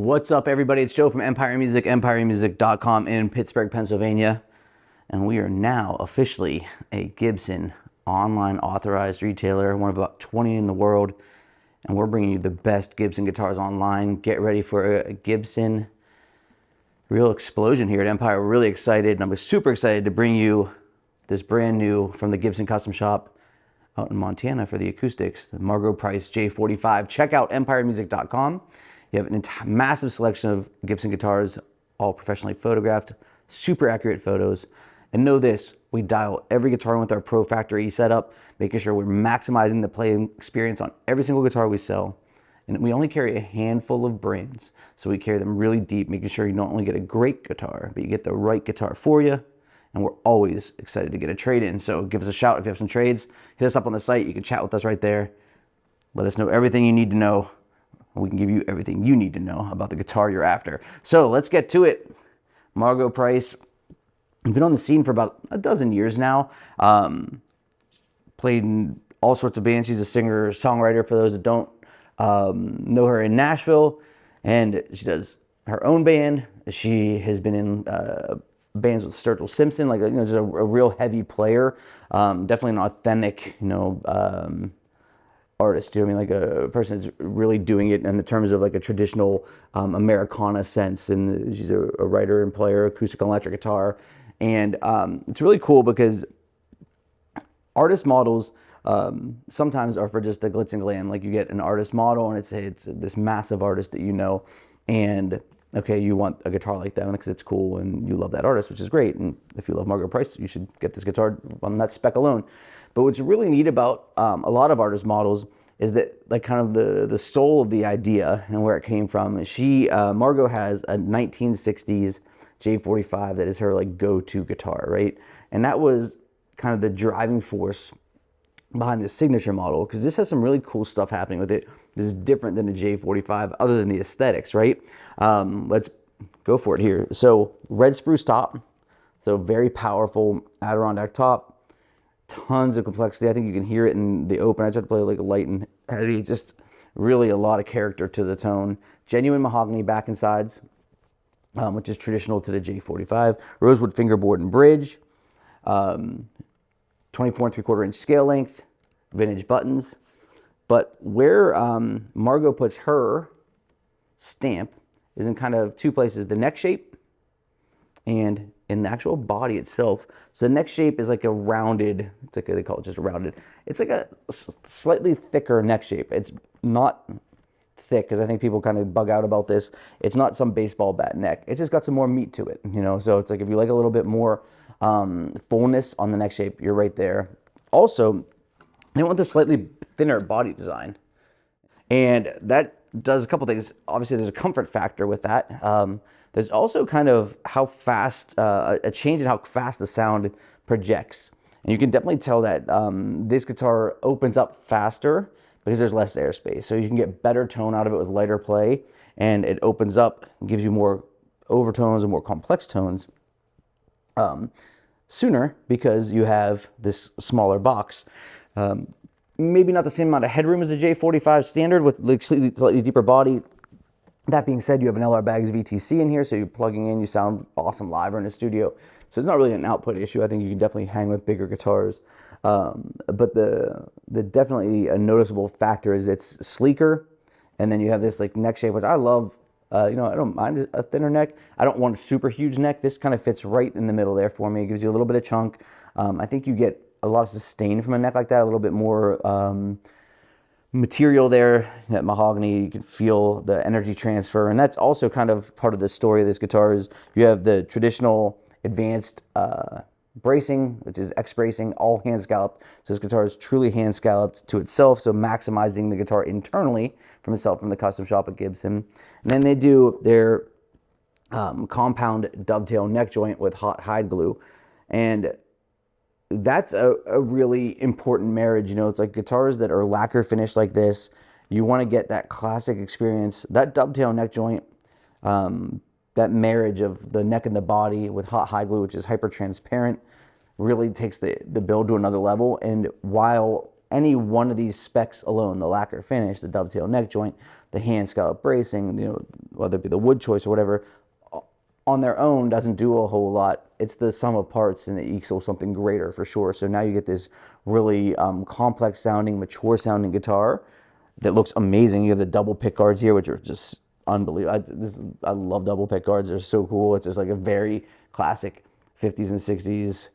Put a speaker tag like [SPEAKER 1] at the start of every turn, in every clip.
[SPEAKER 1] What's up, everybody? It's Joe from Empire Music, empiremusic.com in Pittsburgh, Pennsylvania. And we are now officially a Gibson online authorized retailer, one of about 20 in the world. And we're bringing you the best Gibson guitars online. Get ready for a Gibson real explosion here at Empire. We're really excited, and I'm super excited to bring you this brand new from the Gibson Custom Shop out in Montana for the acoustics, the Margo Price J-45. Check out empiremusic.com. You have a massive selection of Gibson guitars, all professionally photographed, super accurate photos. And know this, we dial every guitar with our Pro Factory setup, making sure we're maximizing the playing experience on every single guitar we sell. And we only carry a handful of brands, so we carry them really deep, making sure you not only get a great guitar, but you get the right guitar for you. And we're always excited to get a trade-in, so give us a shout if you have some trades. Hit us up on the site. You can chat with us right there. Let us know everything you need to know. We can give you everything you need to know about the guitar you're after. So let's get to it. Margo Price, been on the scene for about a dozen years now. Played in all sorts of bands. She's a singer, songwriter for those that don't know her in Nashville. And she does her own band. She has been in bands with Sturgill Simpson, like, just a real heavy player. Definitely an authentic, artist, like a person that's really doing it in the terms of like a traditional Americana sense. And she's a writer and player, acoustic and electric guitar. And it's really cool because artist models sometimes are for just the glitz and glam. Like, you get an artist model and it's this massive artist that you know, and okay, you want a guitar like that because it's cool and you love that artist, which is great. And if you love Margo Price, you should get this guitar on that spec alone. But what's really neat about a lot of artist models is that, like, kind of the soul of the idea and where it came from. Margo has a 1960s J-45 that is her like go-to guitar, right? And that was kind of the driving force behind this signature model, because this has some really cool stuff happening with it. This is different than a J-45 other than the aesthetics, right? Let's go for it here. So red spruce top, so very powerful Adirondack top. Tons of complexity. I think you can hear it in the open. I tried to play like a light and heavy, just really a lot of character to the tone. Genuine mahogany back and sides, which is traditional to the J-45. Rosewood fingerboard and bridge. 24 3/4 inch scale length. Vintage buttons. But where Margo puts her stamp is in kind of two places: the neck shape and in the actual body itself. So the neck shape is like a rounded, it's like, they call it just rounded. It's like a slightly thicker neck shape. It's not thick, because I think people kind of bug out about this. It's not some baseball bat neck. It's just got some more meat to it, So it's like, if you like a little bit more fullness on the neck shape, you're right there. Also, they want this slightly thinner body design. And that does a couple things. Obviously, there's a comfort factor with that. There's also kind of how fast, a change in how fast the sound projects. And you can definitely tell that this guitar opens up faster because there's less airspace. So you can get better tone out of it with lighter play, and it opens up and gives you more overtones and more complex tones sooner, because you have this smaller box. Maybe not the same amount of headroom as a J-45 standard with like slightly deeper body. That being said, you have an LR Baggs VTC in here, so you're plugging in, you sound awesome live or in a studio. So it's not really an output issue. I think you can definitely hang with bigger guitars. But the definitely a noticeable factor is it's sleeker, and then you have this like neck shape, which I love. I don't mind a thinner neck. I don't want a super huge neck. This kind of fits right in the middle there for me. It gives you a little bit of chunk. I think you get a lot of sustain from a neck like that, a little bit more material there, that mahogany. You can feel the energy transfer, and that's also kind of part of the story of this guitar. Is you have the traditional advanced bracing, which is X bracing, all hand scalloped. So this guitar is truly hand scalloped to itself, so maximizing the guitar internally from itself, from the custom shop at Gibson. And then they do their compound dovetail neck joint with hot hide glue, and that's a really important marriage. It's like guitars that are lacquer finished like this, you want to get that classic experience. That dovetail neck joint, that marriage of the neck and the body with hot hide glue, which is hyper transparent, really takes the build to another level. And while any one of these specs alone, the lacquer finish, the dovetail neck joint, the hand scallop bracing, you know, whether it be the wood choice or whatever, on their own doesn't do a whole lot. It's the sum of parts and it equals something greater for sure. So now you get this really complex sounding, mature sounding guitar that looks amazing. You have the double pick guards here, which are just unbelievable. I love double pick guards. They're so cool. It's just like a very classic 50s and 60s.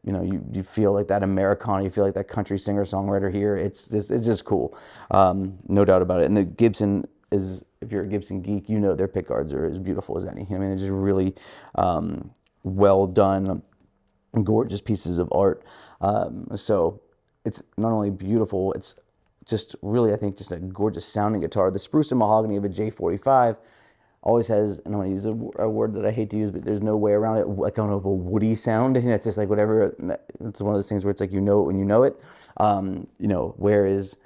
[SPEAKER 1] You know, you feel like that Americana, you feel like that country singer-songwriter here. It's just cool. No doubt about it. And the Gibson is, if you're a Gibson geek, you know their pick guards are as beautiful as any. I mean, they're just really well done, gorgeous pieces of art. So it's not only beautiful, it's just really, I think, just a gorgeous sounding guitar. The spruce and mahogany of a J-45 always has, and I'm going to use a word that I hate to use, but there's no way around it, like kind of a woody sound. You know, it's just like whatever, it's one of those things where it's like you know it when you know it. You know, whereas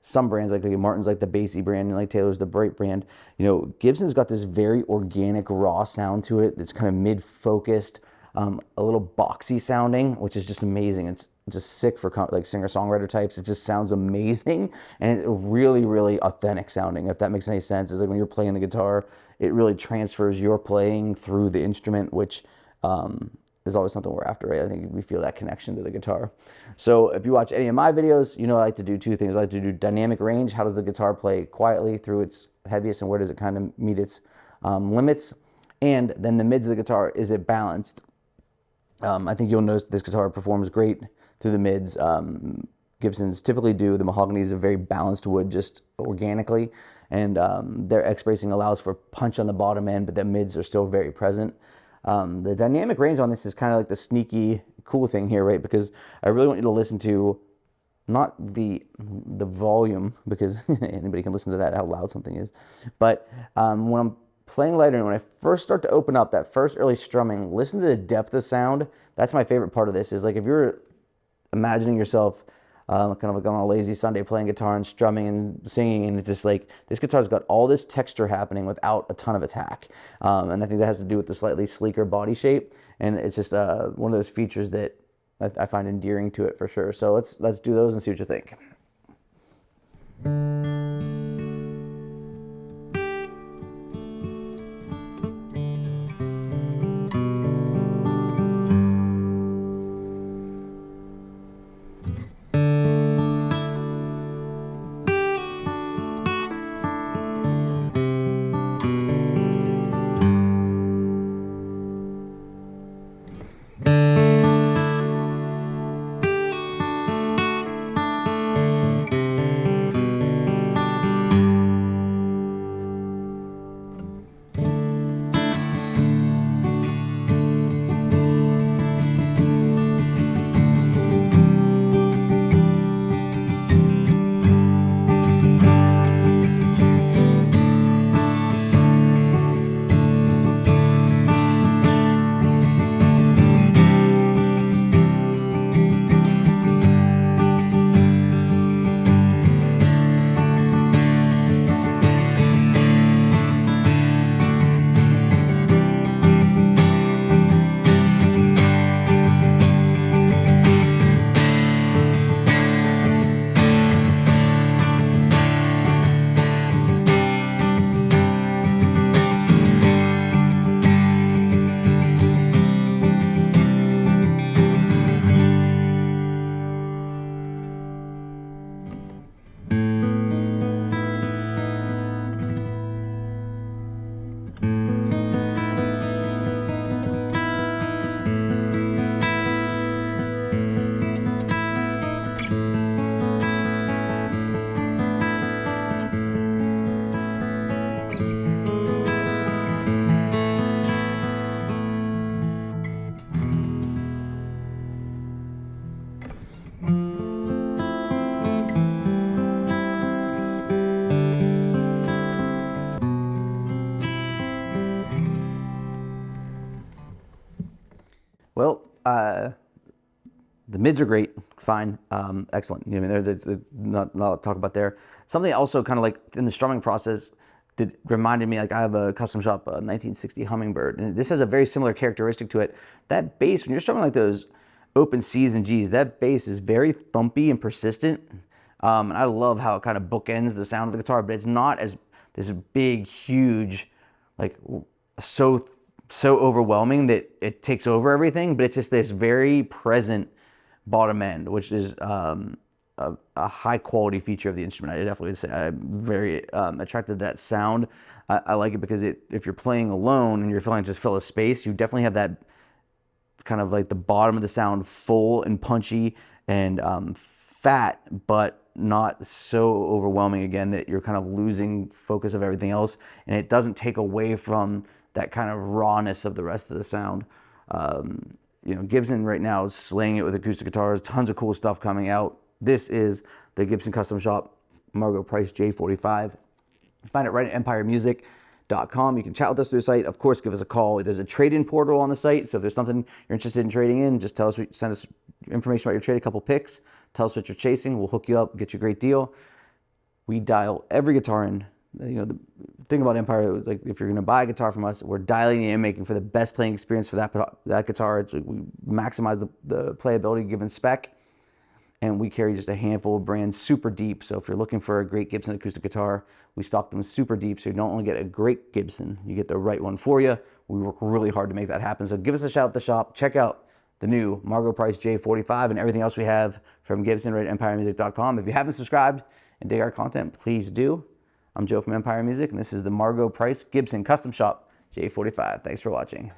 [SPEAKER 1] some brands like Martin's like the Bassy brand and like Taylor's the Bright brand, you know, Gibson's got this very organic raw sound to it that's kind of mid-focused, a little boxy sounding, which is just amazing. It's just sick for like singer-songwriter types. It just sounds amazing and it's really, really authentic sounding, if that makes any sense. It's like when you're playing the guitar, it really transfers your playing through the instrument, which is always something we're after, right? I think we feel that connection to the guitar. So if you watch any of my videos, you know I like to do two things. I like to do dynamic range. How does the guitar play quietly through its heaviest and where does it kind of meet its limits? And then the mids of the guitar, is it balanced? I think you'll notice this guitar performs great through the mids. Gibsons typically do. The mahogany is a very balanced wood just organically, and their X bracing allows for punch on the bottom end, but the mids are still very present. The dynamic range on this is kind of like the sneaky cool thing here, right? Because I really want you to listen to not the volume, because anybody can listen to that, how loud something is, but when I'm playing lighter, and when I first start to open up that first early strumming, listen to the depth of sound. That's my favorite part of this, is like if you're imagining yourself kind of like on a lazy Sunday playing guitar and strumming and singing, and it's just like this guitar's got all this texture happening without a ton of attack, and I think that has to do with the slightly sleeker body shape, and it's just one of those features that I find endearing to it for sure. So let's do those and see what you think. Well, the mids are great, fine, excellent. You know, I mean, there's not a lot to talk about there. Something also kind of like in the strumming process that reminded me, like I have a custom shop, 1960 Hummingbird, and this has a very similar characteristic to it. That bass, when you're strumming like those, open C's and G's. That bass is very thumpy and persistent. And I love how it kind of bookends the sound of the guitar, but it's not as this big, huge, like so overwhelming that it takes over everything, but it's just this very present bottom end, which is a high quality feature of the instrument. I definitely would say I'm very attracted to that sound. I like it because if you're playing alone and you're feeling just fill a space, you definitely have that kind of like the bottom of the sound full and punchy and fat, but not so overwhelming again that you're kind of losing focus of everything else, and it doesn't take away from that kind of rawness of the rest of the sound. You know, Gibson right now is slaying it with acoustic guitars, tons of cool stuff coming out. This is the Gibson Custom Shop Margo Price J-45. You find it right at empiremusic.com. You can chat with us through the site. Of course, give us a call. There's a trade-in portal on the site, so if there's something you're interested in trading in, just tell us, send us information about your trade, a couple pics, tell us what you're chasing. We'll hook you up, get you a great deal. We dial every guitar in. You know, the thing about Empire is, like, if you're going to buy a guitar from us, we're dialing it in, making for the best playing experience for that guitar. We maximize the playability given spec, and we carry just a handful of brands super deep. So if you're looking for a great Gibson acoustic guitar, we stock them super deep, so you don't only get a great Gibson, you get the right one for you. We work really hard to make that happen. So give us a shout at the shop. Check out the new Margo Price J-45 and everything else we have from Gibson right at empiremusic.com. If you haven't subscribed and dig our content, please do. I'm Joe from Empire Music, and this is the Margo Price Gibson Custom Shop J-45. Thanks for watching.